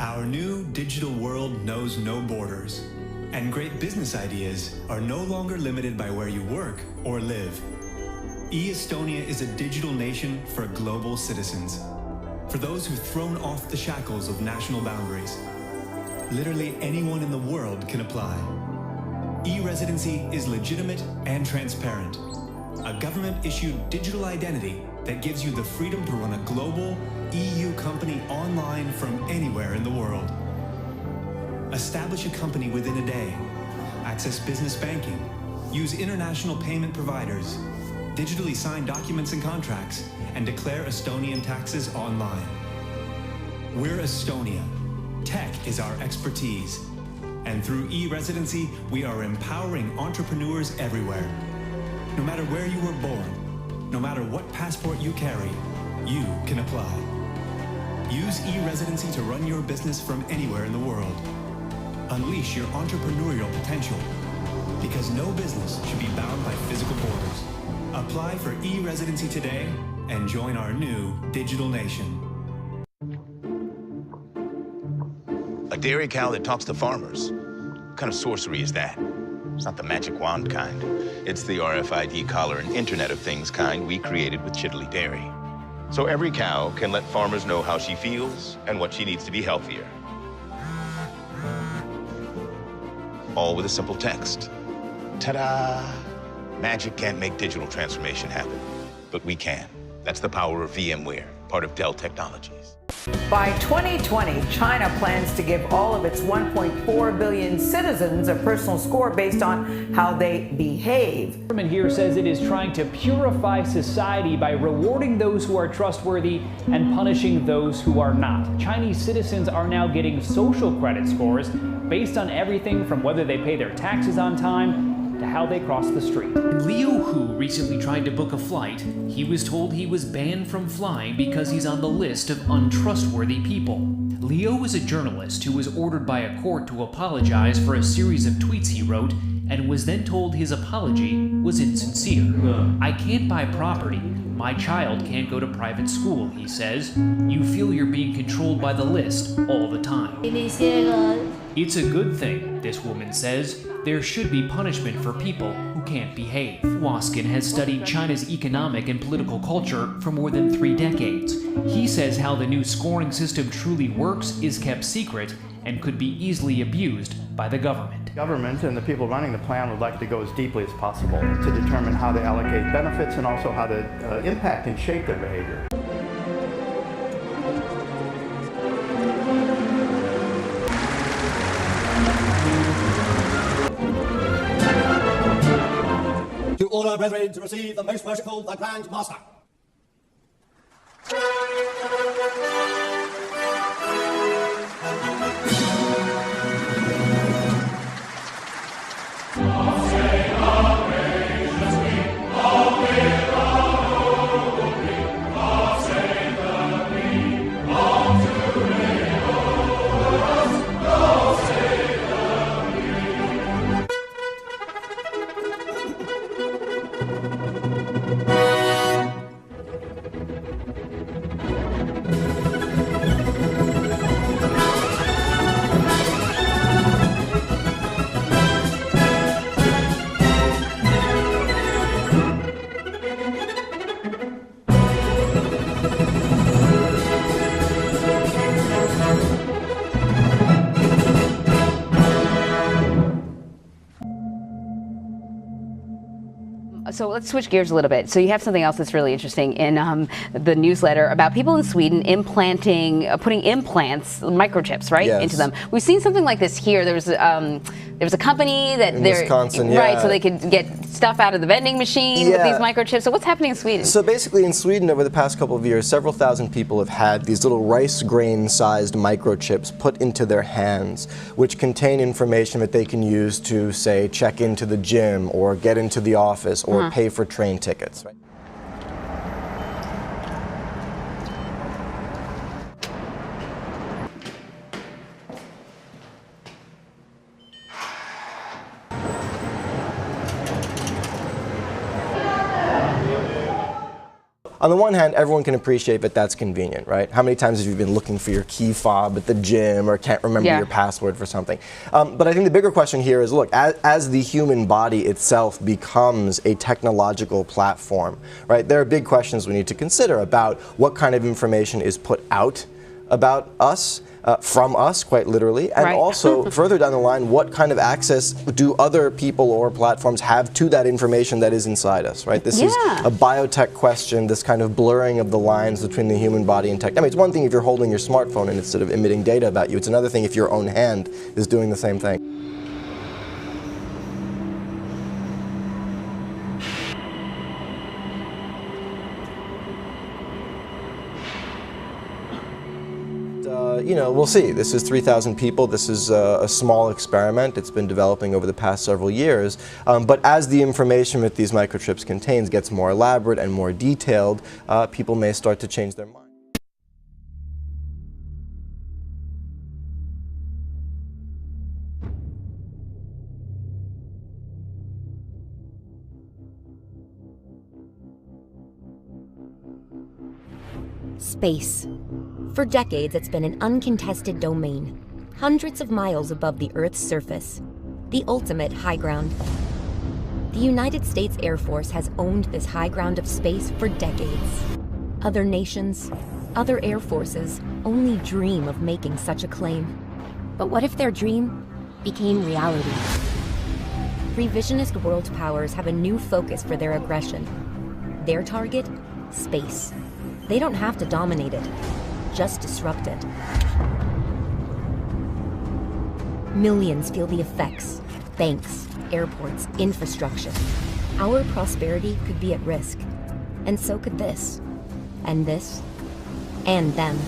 Our new digital world knows no borders, and great business ideas are no longer limited by where you work or live. E-Estonia is a digital nation for global citizens, for those who've thrown off the shackles of national boundaries. Literally anyone in the world can apply. E-residency is legitimate and transparent. A government-issued digital identity that gives you the freedom to run a global EU company online from anywhere in the world. Establish a company within a day. Access business banking. Use international payment providers. Digitally sign documents and contracts, and declare Estonian taxes online. We're Estonia. Tech is our expertise. And through e-residency, we are empowering entrepreneurs everywhere. No matter where you were born, no matter what passport you carry, you can apply. Use e-residency to run your business from anywhere in the world. Unleash your entrepreneurial potential, because no business should be bound by physical borders. Apply for e-residency today and join our new digital nation. A dairy cow that talks to farmers. What kind of sorcery is that? It's not the magic wand kind. It's the RFID collar and Internet of Things kind we created with Chitley Dairy. So every cow can let farmers know how she feels and what she needs to be healthier. All with a simple text. Ta-da! Magic can't make digital transformation happen, but we can. That's the power of VMware, part of Dell Technologies. By 2020, China plans to give all of its 1.4 billion citizens a personal score based on how they behave. The government here says it is trying to purify society by rewarding those who are trustworthy and punishing those who are not. Chinese citizens are now getting social credit scores based on everything from whether they pay their taxes on time to how they cross the street. Liu Hu recently tried to book a flight. He was told he was banned from flying because he's on the list of untrustworthy people. Liu is a journalist who was ordered by a court to apologize for a series of tweets he wrote and was then told his apology was insincere. I can't buy property. My child can't go to private school, he says. You feel you're being controlled by the list all the time. It's a good thing, this woman says. There should be punishment for people who can't behave. Waskin has studied China's economic and political culture for more than 3 decades. He says how the new scoring system truly works is kept secret and could be easily abused by the government. Government and the people running the plan would like to go as deeply as possible to determine how they allocate benefits and also how to impact and shape their behavior. To all our brethren to receive the most worshipful, the Grand Master. So let's switch gears a little bit. So you have something else that's really interesting in the newsletter about people in Sweden putting implants, microchips, right, Yes. into them. We've seen something like this here. There was a company that in Wisconsin, right, yeah. so they could get stuff out of the vending machine with these microchips. So what's happening in Sweden? So basically in Sweden over the past couple of years, several thousand people have had these little rice grain-sized microchips put into their hands, which contain information that they can use to, say, check into the gym or get into the office or pay for train tickets. Right? on the one hand, everyone can appreciate that that's convenient, right? How many times have you been looking for your key fob at the gym or can't remember your password for something? But I think the bigger question here is, look, as the human body itself becomes a technological platform, right, there are big questions we need to consider about what kind of information is put out about us, from us, quite literally, and also further down the line, what kind of access do other people or platforms have to that information that is inside us, right? This is a biotech question, this kind of blurring of the lines between the human body and tech. I mean, it's one thing if you're holding your smartphone and it's sort of emitting data about you. It's another thing if your own hand is doing the same thing. You know, we'll see. This is 3,000 people. This is a small experiment. It's been developing over the past several years. But as the information that these microchips contains gets more elaborate and more detailed, people may start to change their mind. Space. For decades, it's been an uncontested domain, hundreds of miles above the Earth's surface, the ultimate high ground. The United States Air Force has owned this high ground of space for decades. Other nations, other air forces only dream of making such a claim. But what if their dream became reality? Revisionist world powers have a new focus for their aggression. Their target? Space. They don't have to dominate it. Just disrupt it. Millions feel the effects. Banks, airports, infrastructure. Our prosperity could be at risk. And so could this. And this. And them.